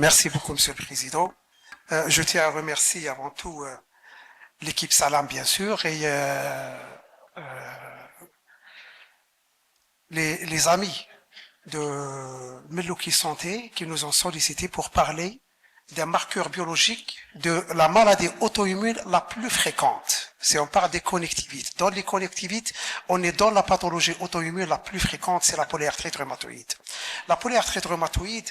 Merci beaucoup, Monsieur le Président. Je tiens à remercier avant tout l'équipe Salam, bien sûr, et les amis de Melouki Santé qui nous ont sollicité pour parler d'un marqueur biologique de la maladie auto-immune la plus fréquente. Si on parle des connectivites. Dans les connectivites, on est dans la pathologie auto-immune la plus fréquente, c'est la polyarthrite rhumatoïde. La polyarthrite rhumatoïde,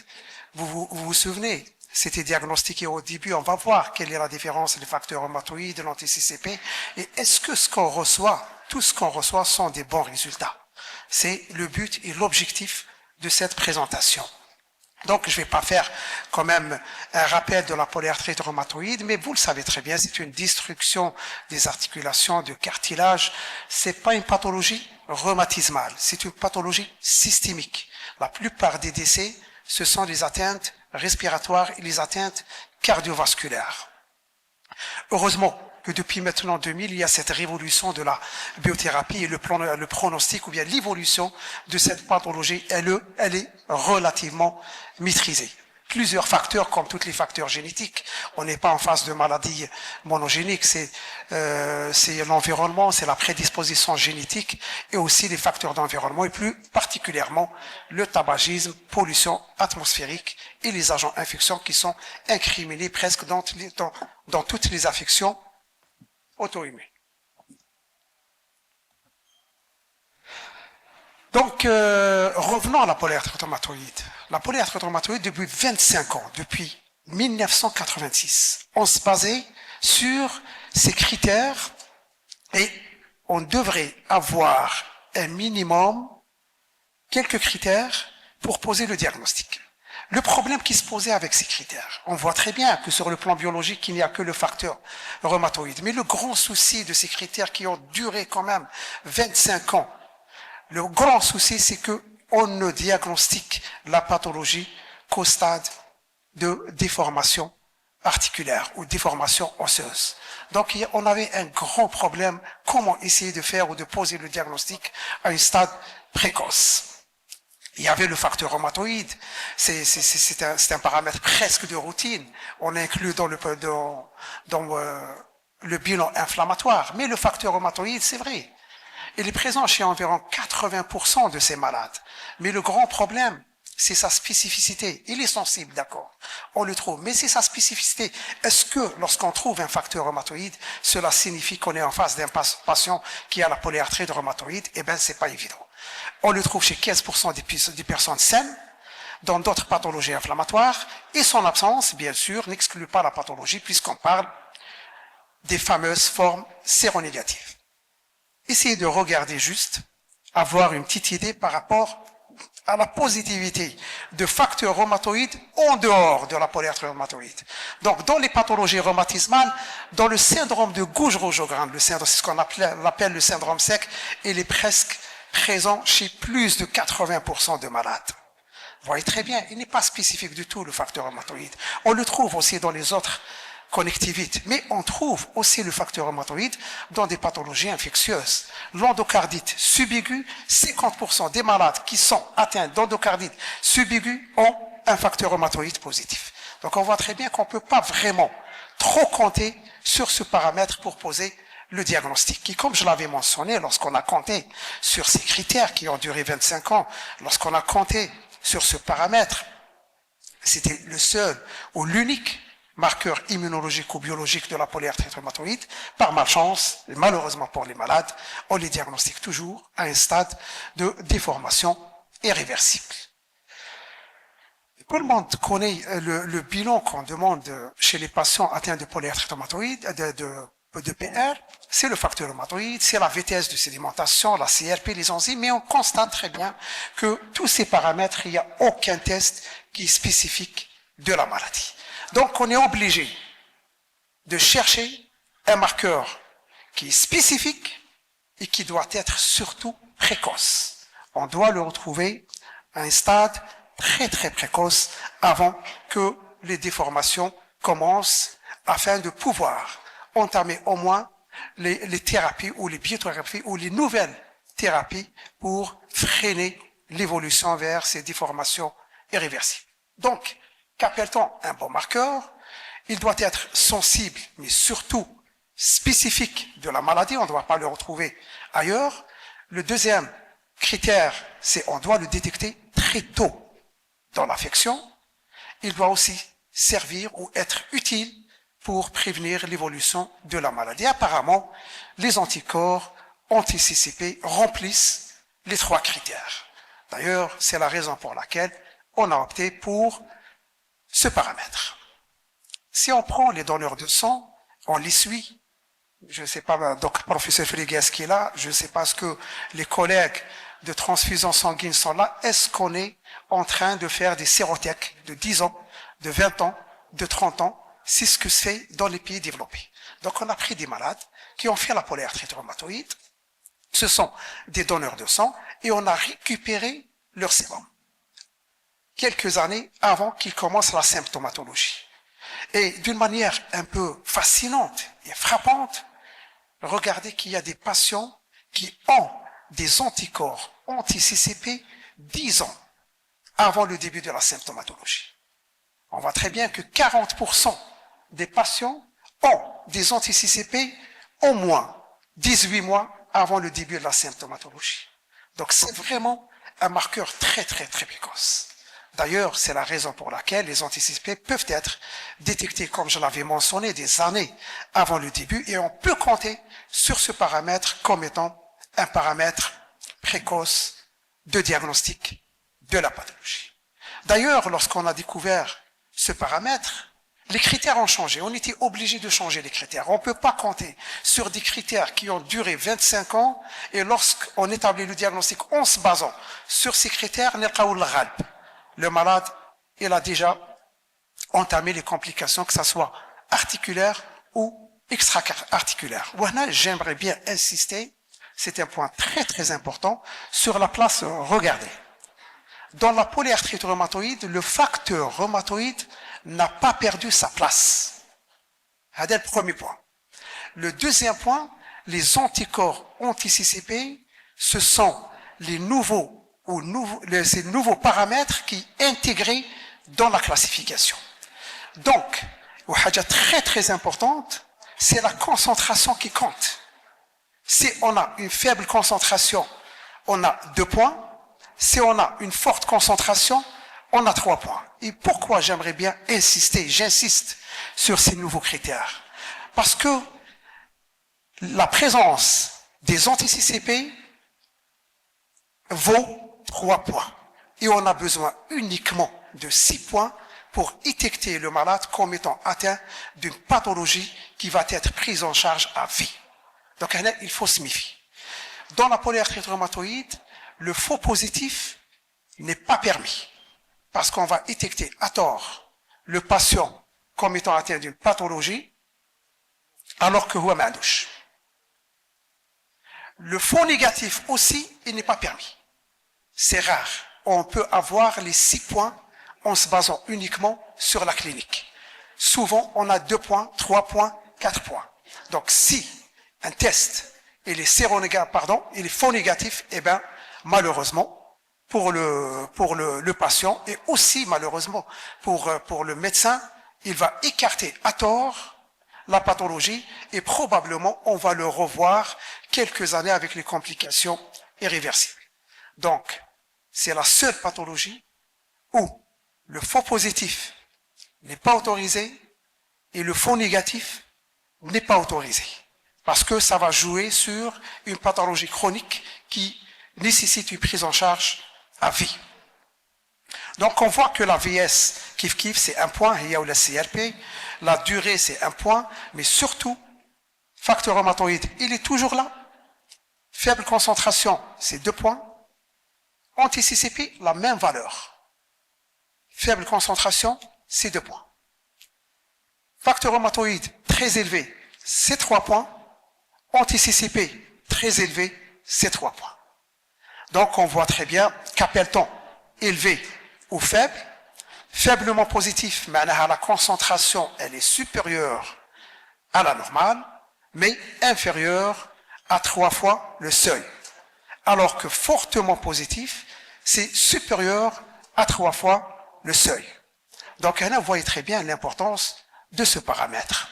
vous souvenez, c'était diagnostiqué au début, on va voir quelle est la différence des facteurs rhumatoïdes, de l'anti-CCP, et est-ce que ce qu'on reçoit, tout ce qu'on reçoit sont des bons résultats. C'est le but et l'objectif de cette présentation. Donc, je ne vais pas faire quand même un rappel de la polyarthrite rhumatoïde, mais vous le savez très bien, c'est une destruction des articulations, du cartilage. C'est pas une pathologie rhumatismale, c'est une pathologie systémique. La plupart des décès, ce sont les atteintes respiratoires et les atteintes cardiovasculaires. Heureusement que depuis maintenant 2000, il y a cette révolution de la biothérapie et le pronostic ou bien l'évolution de cette pathologie, elle est relativement maîtrisée. Plusieurs facteurs, comme tous les facteurs génétiques. On n'est pas en face de maladies monogéniques, c'est l'environnement, c'est la prédisposition génétique et aussi les facteurs d'environnement et plus particulièrement le tabagisme, pollution atmosphérique et les agents infectieux qui sont incriminés presque dans toutes les affections auto-immunes. Donc, revenons à la polyarthrite rhumatoïde. La polyarthrite rhumatoïde, depuis 25 ans, depuis 1986, on se basait sur ces critères et on devrait avoir un minimum, quelques critères pour poser le diagnostic. Le problème qui se posait avec ces critères, on voit très bien que sur le plan biologique, il n'y a que le facteur rhumatoïde. Mais le grand souci de ces critères qui ont duré quand même 25 ans, le grand souci, c'est que on ne diagnostique la pathologie qu'au stade de déformation articulaire ou déformation osseuse. Donc, on avait un grand problème. Comment essayer de faire ou de poser le diagnostic à un stade précoce? Il y avait le facteur rhumatoïde. C'est un paramètre presque de routine. On inclut dans le bilan inflammatoire. Mais le facteur rhumatoïde, c'est vrai. Il est présent chez environ 80% de ces malades. Mais le grand problème, c'est sa spécificité. Il est sensible, d'accord. On le trouve. Mais c'est sa spécificité. Est-ce que lorsqu'on trouve un facteur rhumatoïde, cela signifie qu'on est en face d'un patient qui a la polyarthrite rhumatoïde? Eh bien, c'est pas évident. On le trouve chez 15% des personnes saines, dans d'autres pathologies inflammatoires, et son absence, bien sûr, n'exclut pas la pathologie puisqu'on parle des fameuses formes séronégatives. Essayez de regarder juste, avoir une petite idée par rapport à la positivité de facteurs rhumatoïdes en dehors de la polyarthrite rhumatoïde. Donc, dans les pathologies rhumatismales, dans le syndrome de Gouge-Rojogran, c'est ce qu'on appelle le syndrome sec, il est presque présent chez plus de 80% de malades. Vous voyez très bien, il n'est pas spécifique du tout le facteur rhumatoïde. On le trouve aussi dans les autres connectivites, mais on trouve aussi le facteur rhumatoïde dans des pathologies infectieuses. L'endocardite subaiguë, 50% des malades qui sont atteints d'endocardite subaiguë ont un facteur rhumatoïde positif. Donc on voit très bien qu'on ne peut pas vraiment trop compter sur ce paramètre pour poser le diagnostic, qui, comme je l'avais mentionné, lorsqu'on a compté sur ces critères qui ont duré 25 ans, lorsqu'on a compté sur ce paramètre, c'était le seul ou l'unique marqueur immunologique ou biologique de la polyarthrite rhumatoïde. Par malchance, et malheureusement pour les malades, on les diagnostique toujours à un stade de déformation irréversible. Tout le monde connaît le bilan qu'on demande chez les patients atteints de polyarthrite rhumatoïde, de PR, c'est le facteur rhumatoïde, c'est la vitesse de sédimentation, la CRP, les enzymes, mais on constate très bien que tous ces paramètres, il n'y a aucun test qui est spécifique de la maladie. Donc, on est obligé de chercher un marqueur qui est spécifique et qui doit être surtout précoce. On doit le retrouver à un stade très très précoce avant que les déformations commencent afin de pouvoir entamer au moins les thérapies ou les biothérapies ou les nouvelles thérapies pour freiner l'évolution vers ces déformations irréversibles. Donc, Qu'appelle-t-on un bon marqueur? Il doit être sensible, mais surtout spécifique de la maladie. On ne doit pas le retrouver ailleurs. Le deuxième critère, c'est on doit le détecter très tôt dans l'affection. Il doit aussi servir ou être utile pour prévenir l'évolution de la maladie. Apparemment, les anticorps anti-CCP remplissent les 3 critères. D'ailleurs, c'est la raison pour laquelle on a opté pour ce paramètre. Si on prend les donneurs de sang, on les suit. Je ne sais pas, donc professeur Frigues qui est là, je ne sais pas ce que les collègues de transfusion sanguine sont là. Est-ce qu'on est en train de faire des sérothèques de 10 ans, de 20 ans, de 30 ans? C'est ce que c'est dans les pays développés. Donc on a pris des malades qui ont fait la polyarthrite rhumatoïde. Ce sont des donneurs de sang et on a récupéré leur sérum quelques années avant qu'ils commencent la symptomatologie. Et d'une manière un peu fascinante et frappante, regardez qu'il y a des patients qui ont des anticorps anti-CCP 10 ans avant le début de la symptomatologie. On voit très bien que 40% des patients ont des anti-CCP au moins 18 mois avant le début de la symptomatologie. Donc c'est vraiment un marqueur très très très précoce. D'ailleurs, c'est la raison pour laquelle les anti-CCP peuvent être détectés, comme je l'avais mentionné, des années avant le début, et on peut compter sur ce paramètre comme étant un paramètre précoce de diagnostic de la pathologie. D'ailleurs, lorsqu'on a découvert ce paramètre, les critères ont changé. On était obligé de changer les critères. On ne peut pas compter sur des critères qui ont duré 25 ans, et lorsqu'on établit le diagnostic en se basant sur ces critères, le malade, il a déjà entamé les complications, que ce soit articulaires ou extra-articulaires. Voilà, j'aimerais bien insister, c'est un point très très important, sur la place regardée. Dans la polyarthrite rhumatoïde, le facteur rhumatoïde n'a pas perdu sa place. C'est le premier point. Le deuxième point, les anticorps anti-CCP, ce sont ces nouveaux paramètres qui sont intégrés dans la classification. Donc, une chose très très importante, c'est la concentration qui compte. Si on a une faible concentration, on a 2 points. Si on a une forte concentration, on a 3 points. Et pourquoi j'aimerais bien j'insiste sur ces nouveaux critères? Parce que la présence des anti-CCP vaut 3 points. Et on a besoin uniquement de 6 points pour étiqueter le malade comme étant atteint d'une pathologie qui va être prise en charge à vie. Donc, il faut se méfier. Dans la polyarthrite rhumatoïde, le faux positif n'est pas permis. Parce qu'on va étiqueter à tort le patient comme étant atteint d'une pathologie, alors que huwa ma'andouche. Le faux négatif aussi, il n'est pas permis. C'est rare. On peut avoir les 6 points en se basant uniquement sur la clinique. Souvent, on a 2 points, 3 points, 4 points. Donc, si un test il est faux négatif, eh bien, malheureusement, pour le patient et aussi malheureusement pour le médecin, il va écarter à tort la pathologie et probablement on va le revoir quelques années avec les complications irréversibles. Donc, c'est la seule pathologie où le faux positif n'est pas autorisé et le faux négatif n'est pas autorisé. Parce que ça va jouer sur une pathologie chronique qui nécessite une prise en charge à vie. Donc on voit que la VS kiff c'est 1 point, il y a la CRP, la durée c'est 1 point, mais surtout, facteur rhumatoïde, il est toujours là. Faible concentration, c'est 2 points. Anti-CCP, la même valeur. Faible concentration, c'est 2 points. Facteur rhumatoïde très élevé, c'est 3 points. Anti-CCP très élevé, c'est 3 points. Donc on voit très bien qu'appelle-t-on élevé ou faible. Faiblement positif, mais la concentration elle est supérieure à la normale, mais inférieure à 3 fois le seuil. Alors que fortement positif, c'est supérieur à 3 fois le seuil. Donc, vous voyez très bien l'importance de ce paramètre.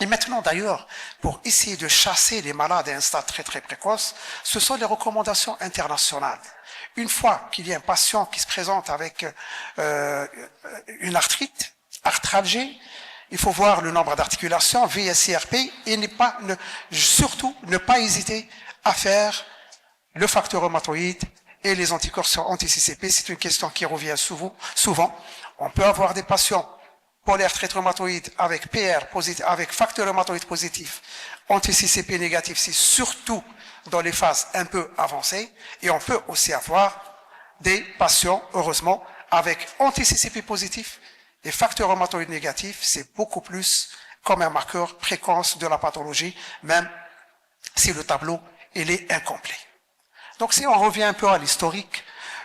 Et maintenant, d'ailleurs, pour essayer de chasser les malades à un stade très très précoce, ce sont les recommandations internationales. Une fois qu'il y a un patient qui se présente avec une arthrite, arthralgie, il faut voir le nombre d'articulations, VSCRP, et surtout ne pas hésiter à faire le facteur rhumatoïde et les anticorps anti-CCP. C'est une question qui revient souvent. On peut avoir des patients polyarthrite rhumatoïde avec PR positif, avec facteur rhumatoïde positif, anti-CCP négatif, c'est surtout dans les phases un peu avancées. Et on peut aussi avoir des patients, heureusement, avec anti-CCP positif et facteur rhumatoïde négatif. C'est beaucoup plus comme un marqueur précoce de la pathologie, même si le tableau il est incomplet. Donc si on revient un peu à l'historique,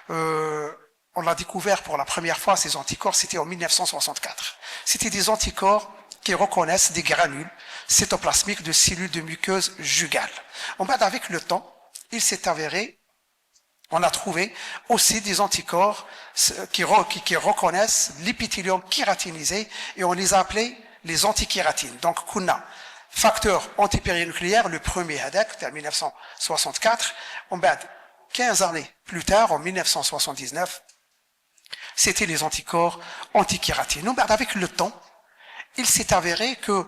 on l'a découvert pour la première fois, ces anticorps, c'était en 1964. C'était des anticorps qui reconnaissent des granules cytoplasmiques de cellules de muqueuse jugale. En fait, avec le temps, il s'est avéré, on a trouvé aussi des anticorps qui reconnaissent l'épithélium kératinisé et on les a appelés les antikératines. Donc, Kuna, facteur antipérinucléaire, le premier ADEC, en 1964. On fait, 15 années plus tard, en 1979, c'était les anticorps antikératines. Donc, avec le temps, il s'est avéré que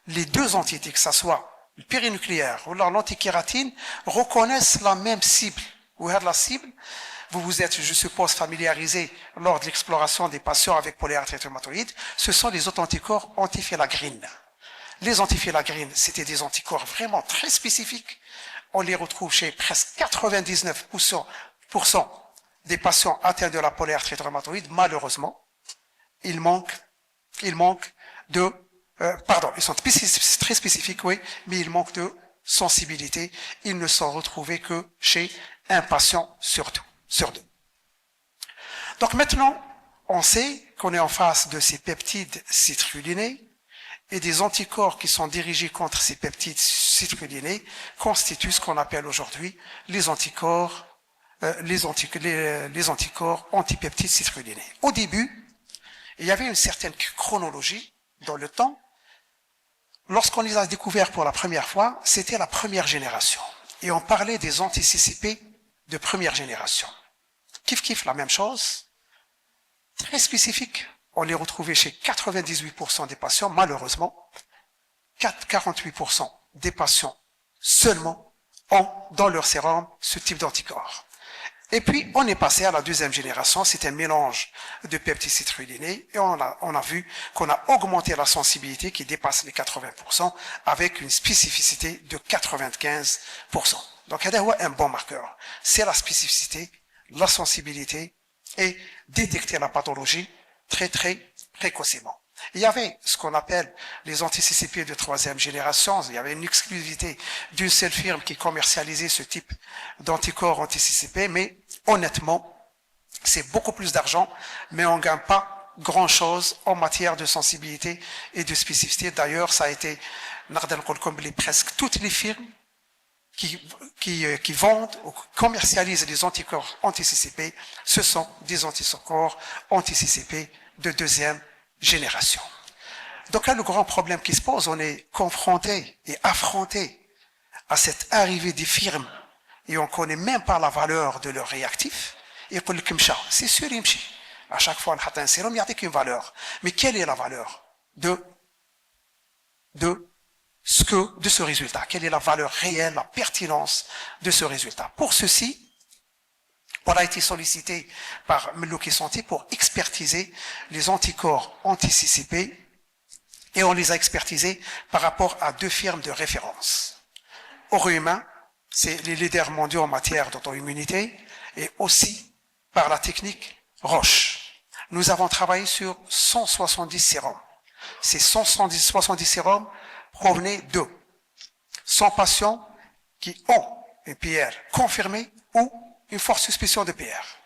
les deux entités, que ce soit le périnucléaire ou l'antikératine, reconnaissent la même cible. Vous avez la cible, vous vous êtes, je suppose, familiarisé lors de l'exploration des patients avec polyarthrite rhumatoïde, ce sont les anticorps antifilagrine. Les antifilagrines, c'était des anticorps vraiment très spécifiques. On les retrouve chez presque 99% des patients atteints de la polyarthrite rhumatoïde. Malheureusement, ils sont très spécifiques, oui, mais ils manquent de sensibilité. Ils ne sont retrouvés que chez un patient sur deux. Donc maintenant, on sait qu'on est en face de ces peptides citrulinés et des anticorps qui sont dirigés contre ces peptides citrulinés constituent ce qu'on appelle aujourd'hui les anticorps antipeptides citrulinés. Au début, il y avait une certaine chronologie dans le temps. Lorsqu'on les a découverts pour la première fois, c'était la première génération. Et on parlait des anti-CCP de première génération. Kiff, la même chose. Très spécifique. On les retrouvait chez 98% des patients. Malheureusement, 48% des patients seulement ont dans leur sérum ce type d'anticorps. Et puis, on est passé à la deuxième génération. C'est un mélange de peptides citrulinés. Et on a vu qu'on a augmenté la sensibilité qui dépasse les 80% avec une spécificité de 95%. Donc, il y a un bon marqueur. C'est la spécificité, la sensibilité et détecter la pathologie très, très précocement. Il y avait ce qu'on appelle les anti-CCP de troisième génération. Il y avait une exclusivité d'une seule firme qui commercialisait ce type d'anticorps anti-CCP, mais honnêtement, c'est beaucoup plus d'argent, mais on ne gagne pas grand-chose en matière de sensibilité et de spécificité. D'ailleurs, ça a été, presque toutes les firmes qui vendent ou commercialisent les anticorps anti-CCP, ce sont des anticorps anti-CCP de deuxième génération. Donc là, le grand problème qui se pose, on est confronté et affronté à cette arrivée des firmes et on ne connaît même pas la valeur de leurs réactifs. Et pour le kimcha, c'est sûr, à chaque fois, on a un sérum, il n'y a qu'une valeur. Mais quelle est la valeur de ce résultat? Quelle est la valeur réelle, la pertinence de ce résultat? Pour ceci, on a été sollicité par Meloki Santé pour expertiser les anticorps anti-CCP et on les a expertisés par rapport à deux firmes de référence. Eurohumain, c'est les leaders mondiaux en matière d'auto-immunité et aussi par la technique Roche. Nous avons travaillé sur 170 sérums. Ces 170 sérums provenaient de 100 patients qui ont une PR confirmée ou une forte suspicion de PR.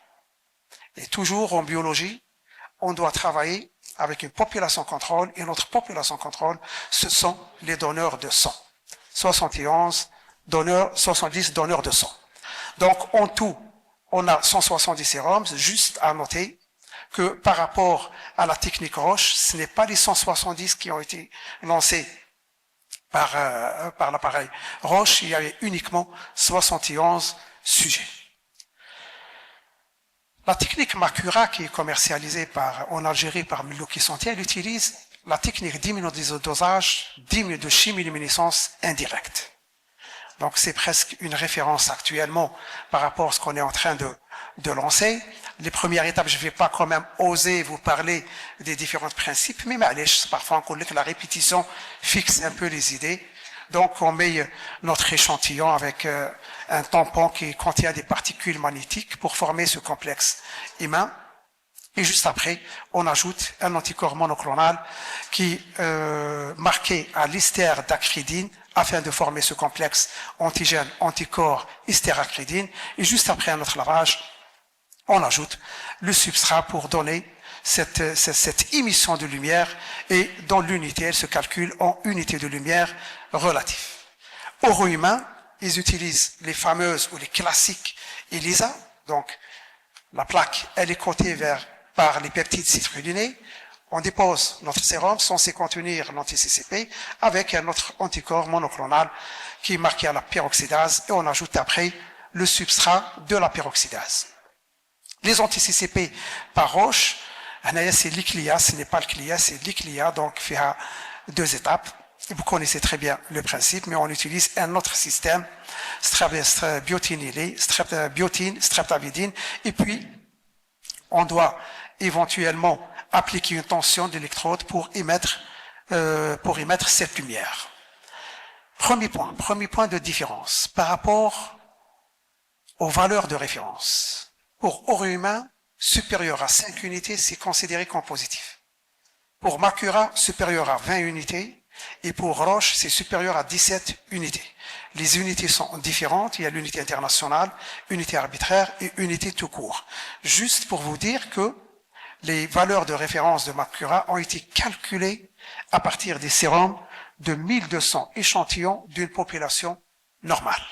Et toujours en biologie, on doit travailler avec une population contrôle et notre population contrôle, ce sont les donneurs de sang. 70 donneurs de sang. Donc en tout, on a 170 sérums, juste à noter que par rapport à la technique Roche, ce n'est pas les 170 qui ont été lancés par l'appareil Roche, il y avait uniquement 71 sujets. La technique Makura, qui est commercialisée en Algérie par Milwaukee Santé, elle utilise la technique d'immunodosage, de chimiluminescence indirecte. Donc c'est presque une référence actuellement par rapport à ce qu'on est en train de lancer. Les premières étapes, je ne vais pas quand même oser vous parler des différents principes, mais parfois on connaît que la répétition fixe un peu les idées. Donc on met notre échantillon avec un tampon qui contient des particules magnétiques pour former ce complexe humain. Et juste après, on ajoute un anticorps monoclonal qui marqué à l'hystère-dacridine afin de former ce complexe antigène anticorps hystéracridine. Et juste après un autre lavage, on ajoute le substrat pour donner cette émission de lumière, et dans l'unité, elle se calcule en unité de lumière relative. Au humain, ils utilisent les fameuses ou les classiques ELISA. Donc, la plaque, elle est cotée par les peptides citrulinés. On dépose notre sérum censé contenir l'anti-CCP avec un autre anticorps monoclonal qui est marqué à la peroxydase, et on ajoute après le substrat de la peroxydase. Les anti-CCP par Roche, c'est l'ICLIA, ce n'est pas le CLIA, c'est l'ICLIA, donc il y a 2 étapes. Vous connaissez très bien le principe, mais on utilise un autre système, biotine, streptavidine, et puis on doit éventuellement appliquer une tension d'électrode pour émettre cette lumière. Premier point de différence par rapport aux valeurs de référence. Pour oro humain, supérieur à 5 unités, c'est considéré comme positif. Pour Makura, supérieur à 20 unités, et pour Roche, c'est supérieur à 17 unités. Les unités sont différentes, il y a l'unité internationale, unité arbitraire et unité tout court. Juste pour vous dire que les valeurs de référence de Makura ont été calculées à partir des sérums de 1200 échantillons d'une population normale.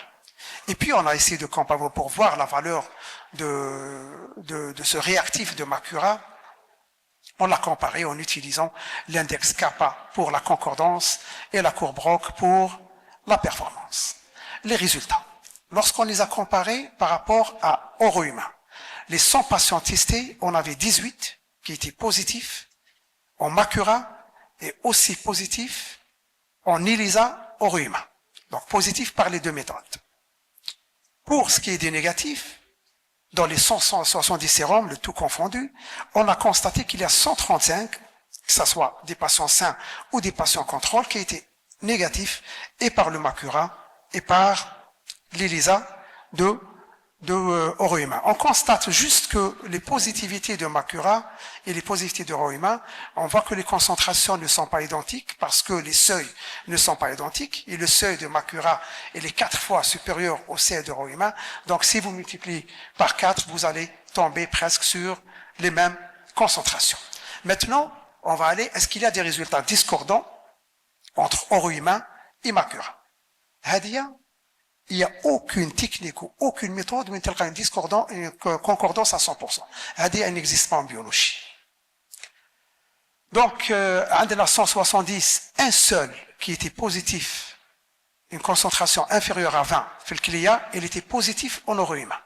Et puis on a essayé de comparer pour voir la valeur de ce réactif de Makura. On l'a comparé en utilisant l'index kappa pour la concordance et la courbe ROC pour la performance. Les résultats. Lorsqu'on les a comparés par rapport à oro humain, les 100 patients testés, on avait 18 qui étaient positifs en Makura et aussi positifs en ELISA oro humain. Donc positifs par les 2 méthodes. Pour ce qui est des négatifs, dans les 170 sérums, le tout confondu, on a constaté qu'il y a 135, que ce soit des patients sains ou des patients contrôle, qui étaient négatifs et par le Makura et par l'ELISA de oro humain. On constate juste que les positivités de Makura et les positivités de oro humain, on voit que les concentrations ne sont pas identiques parce que les seuils ne sont pas identiques, et le seuil de Makura est 4 fois supérieur au seuil de oro humain. Donc si vous multipliez par 4, vous allez tomber presque sur les mêmes concentrations. Maintenant, on va aller, est-ce qu'il y a des résultats discordants entre oro humain et Makura? Il n'y a aucune technique ou aucune méthode où il y a une concordance à 100%. Elle n'existe pas en biologie. Donc, de la 170, un seul qui était positif, une concentration inférieure à 20, fait le CLIA, il était positif en oro humain.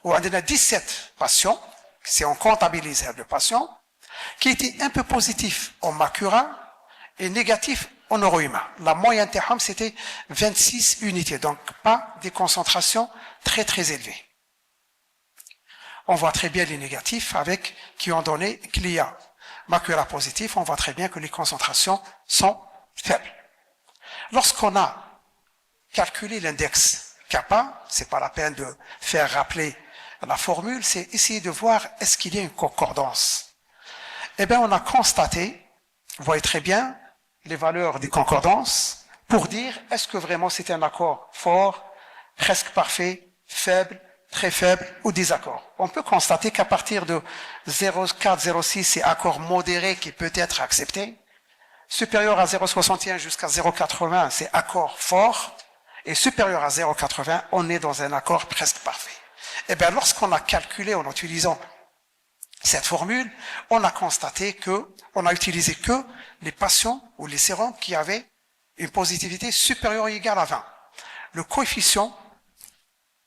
Ou on a 17 patients, c'est on comptabilise le patient, qui étaient un peu positifs en Makura et négatifs en oro humain. La moyenne THM, c'était 26 unités, donc pas des concentrations très très élevées. On voit très bien les négatifs qui ont donné CLIA. Makura positif, on voit très bien que les concentrations sont faibles. Lorsqu'on a calculé l'index kappa, c'est pas la peine de faire rappeler la formule, c'est essayer de voir est-ce qu'il y a une concordance. Eh bien, on a constaté, vous voyez très bien, les valeurs des concordances pour dire est-ce que vraiment c'est un accord fort, presque parfait, faible, très faible ou désaccord. On peut constater qu'à partir de 0,4, 0,6, c'est accord modéré qui peut être accepté. Supérieur à 0,61 jusqu'à 0,80, c'est accord fort. Et supérieur à 0,80, on est dans un accord presque parfait. Eh bien, lorsqu'on a calculé en utilisant cette formule, on a constaté que, on a utilisé que les patients ou les sérums qui avaient une positivité supérieure ou égale à 20. Le coefficient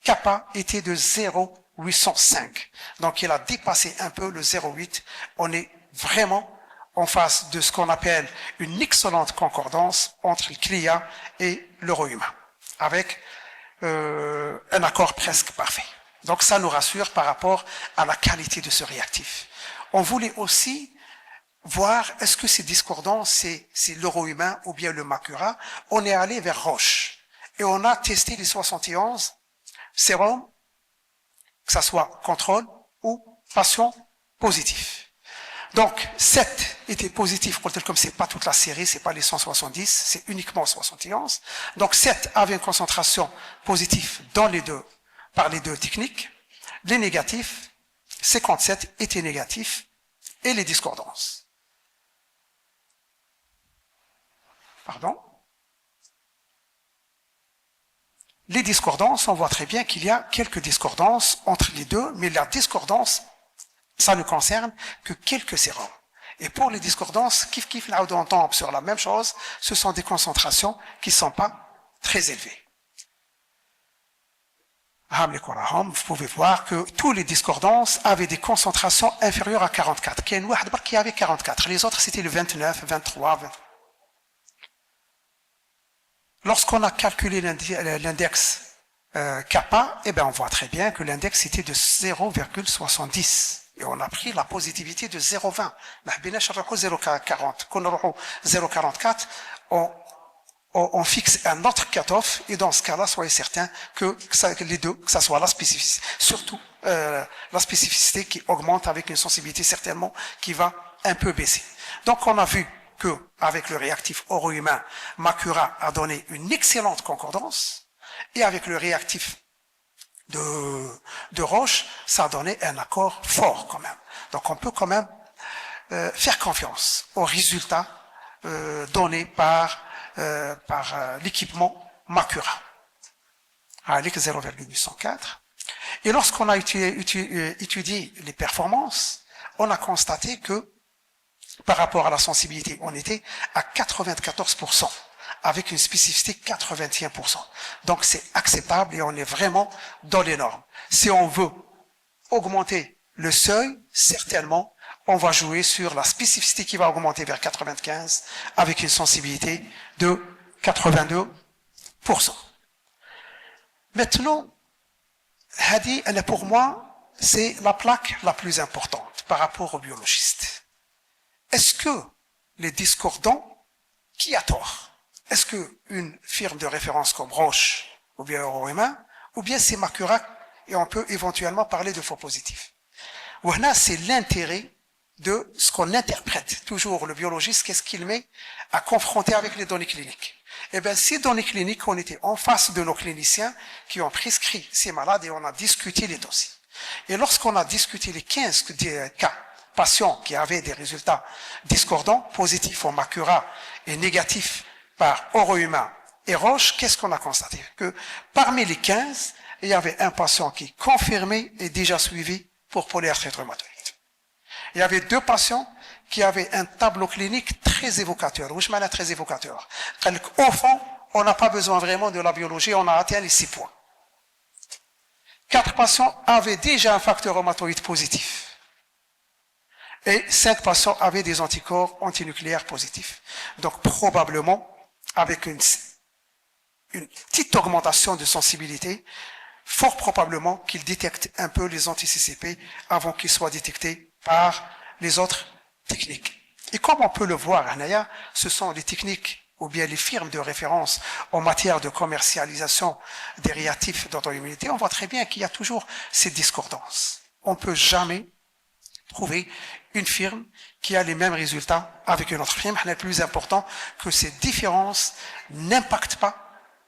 kappa était de 0,805. Donc il a dépassé un peu le 0,8. On est vraiment en face de ce qu'on appelle une excellente concordance entre le CLIA et l'euro-humain, avec un accord presque parfait. Donc ça nous rassure par rapport à la qualité de ce réactif. On voulait aussi voir est-ce que ces discordances, c'est l'euro-humain ou bien le Makura. On est allé vers Roche et on a testé les 71 sérums, que ça soit contrôle ou patient positif. Donc 7 étaient positifs, comme c'est pas toute la série, c'est pas les 170, c'est uniquement 71. Donc 7 avaient une concentration positive dans les deux, par les deux techniques. Les négatifs, 57 étaient négatifs, et les discordances. Pardon. Les discordances, on voit très bien qu'il y a quelques discordances entre les deux, mais la discordance, ça ne concerne que quelques sérums. Et pour les discordances, là où on tombe sur la même chose, ce sont des concentrations qui ne sont pas très élevées. Vous pouvez voir que tous les discordances avaient des concentrations inférieures à 44. Il y en a qui avait 44. Les autres, c'était le 29, 23, 20. Lorsqu'on a calculé l'index kappa, eh ben on voit très bien que l'index était de 0,70. Et on a pris la positivité de 0,20. 0,44. On fixe un autre cutoff, et dans ce cas-là, soyez certain que les deux, que ça soit la spécificité, surtout la spécificité qui augmente avec une sensibilité certainement qui va un peu baisser. Donc on a vu que avec le réactif euro-humain, Makura a donné une excellente concordance, et avec le réactif de Roche, ça a donné un accord fort quand même. Donc on peut quand même faire confiance aux résultats donnés par l'équipement Makura. Avec 0,804. Et lorsqu'on a étudié les performances, on a constaté que par rapport à la sensibilité, on était à 94%, avec une spécificité 81%. Donc c'est acceptable et on est vraiment dans les normes. Si on veut augmenter le seuil, certainement, on va jouer sur la spécificité qui va augmenter vers 95, avec une sensibilité de 82%. Maintenant, Hadi, pour moi, c'est la plaque la plus importante par rapport aux biologistes. Est-ce que les discordants, qui a tort? Est-ce qu'une firme de référence comme Roche ou bien Euro-Humain, ou bien c'est Makura, et on peut éventuellement parler de faux positifs? Voilà, c'est l'intérêt de ce qu'on interprète. Toujours le biologiste, qu'est-ce qu'il met à confronter avec les données cliniques? Eh bien, ces données cliniques, on était en face de nos cliniciens qui ont prescrit ces malades et on a discuté les dossiers. Et lorsqu'on a discuté les 15 cas patients qui avaient des résultats discordants, positifs en Makura et négatifs par Euro-Humain et Roche, qu'est-ce qu'on a constaté? Que parmi les 15, il y avait un patient qui confirmé et déjà suivi pour polyarthrite rhumatoïde. Il y avait 2 patients qui avaient un tableau clinique très évocateur. Oui, je m'en ai très évocateur. Au fond, on n'a pas besoin vraiment de la biologie, on a atteint les 6 points. 4 patients avaient déjà un facteur rhumatoïde positif. Et 5 patients avaient des anticorps antinucléaires positifs. Donc, probablement, avec une petite augmentation de sensibilité, fort probablement qu'ils détectent un peu les anti-CCP avant qu'ils soient détectés par les autres techniques. Et comme on peut le voir, Anaya, ce sont les techniques ou bien les firmes de référence en matière de commercialisation des réactifs d'auto-immunité. On voit très bien qu'il y a toujours ces discordances. On ne peut jamais trouver une firme qui a les mêmes résultats avec une autre firme. Le plus important, que ces différences n'impactent pas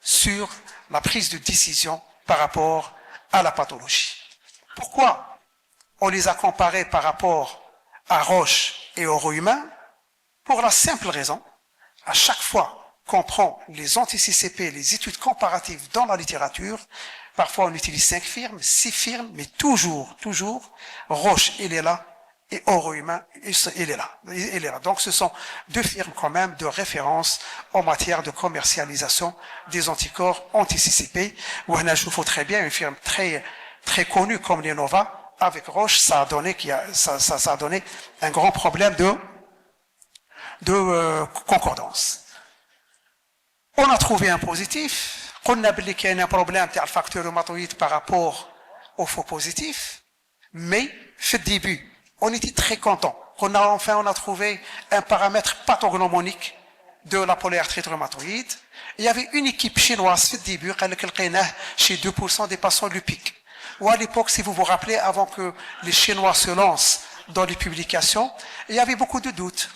sur la prise de décision par rapport à la pathologie. Pourquoi on les a comparés par rapport à Roche et Euro-Humain? Pour la simple raison, à chaque fois qu'on prend les anti-CCP, les études comparatives dans la littérature, parfois on utilise 5 firmes, 6 firmes, mais toujours, Roche, il est là, et Oro-Humain, il est là. Il est là. Donc ce sont deux firmes quand même de référence en matière de commercialisation des anticorps anti-CCP. Où je vous très bien une firme très connue comme l'Innova, avec Roche, ça a donné un grand problème de concordance. On a trouvé un positif. On a dit qu'il y a un problème de facteur rhumatoïde par rapport au faux positif. Mais, au début, on était très content. On a trouvé un paramètre pathognomonique de la polyarthrite rhumatoïde. Il y avait une équipe chinoise, au début, chez 2% des patients lupiques. Ou à l'époque, si vous vous rappelez, avant que les Chinois se lancent dans les publications, il y avait beaucoup de doutes.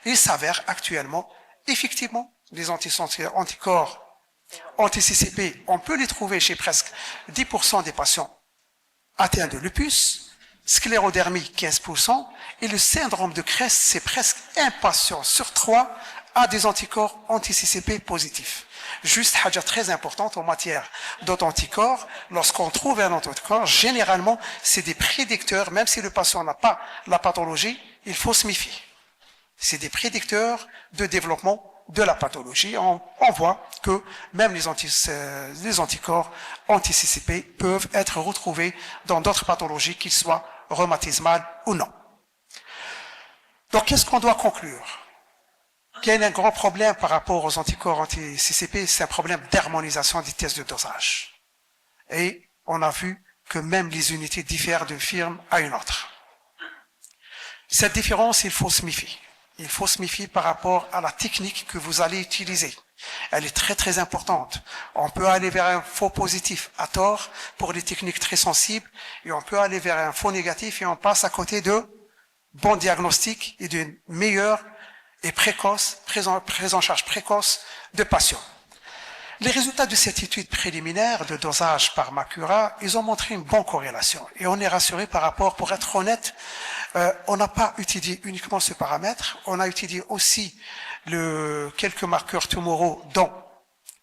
Il s'avère actuellement, effectivement, les anticorps anti-CCP, on peut les trouver chez presque 10% des patients atteints de lupus, sclérodermie 15%, et le syndrome de Crest, c'est presque un patient sur 3 a des anticorps anti-CCP positifs. Juste, chose très importante en matière d'anticorps, lorsqu'on trouve un anticorps, généralement, c'est des prédicteurs, même si le patient n'a pas la pathologie, il faut se méfier. C'est des prédicteurs de développement de la pathologie. On voit que même les anticorps anti-CCP peuvent être retrouvés dans d'autres pathologies, qu'ils soient rhumatismales ou non. Donc, qu'est-ce qu'on doit conclure? Qu'il y a un grand problème par rapport aux anticorps anti-CCP, c'est un problème d'harmonisation des tests de dosage. Et on a vu que même les unités diffèrent d'une firme à une autre. Cette différence, il faut se méfier. Il faut se méfier par rapport à la technique que vous allez utiliser. Elle est très importante. On peut aller vers un faux positif à tort pour les techniques très sensibles, et on peut aller vers un faux négatif et on passe à côté de bons diagnostics et d'une meilleure et prise en charge précoce de patients. Les résultats de cette étude préliminaire de dosage par Makura, ils ont montré une bonne corrélation. Et on est rassuré par rapport, pour être honnête, on n'a pas étudié uniquement ce paramètre, on a étudié aussi quelques marqueurs tumoraux dont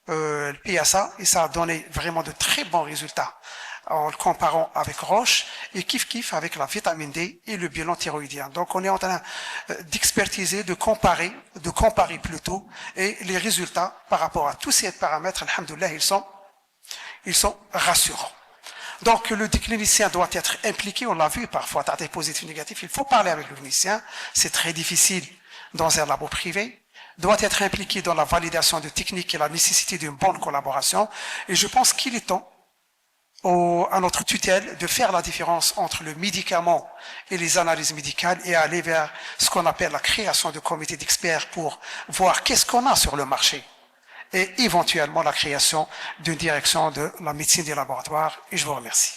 le PSA, et ça a donné vraiment de très bons résultats en le comparant avec Roche, et kiff avec la vitamine D et le bilan thyroïdien. Donc on est en train d'expertiser, de comparer plutôt, et les résultats par rapport à tous ces paramètres, alhamdoulilah, ils sont rassurants. Donc le clinicien doit être impliqué, on l'a vu parfois, t'as des positifs négatifs, il faut parler avec le clinicien, c'est très difficile dans un labo privé, doit être impliqué dans la validation de techniques et la nécessité d'une bonne collaboration, et je pense qu'il est temps à notre tutelle de faire la différence entre le médicament et les analyses médicales et aller vers ce qu'on appelle la création de comités d'experts pour voir qu'est-ce qu'on a sur le marché et éventuellement la création d'une direction de la médecine des laboratoires. Et je vous remercie.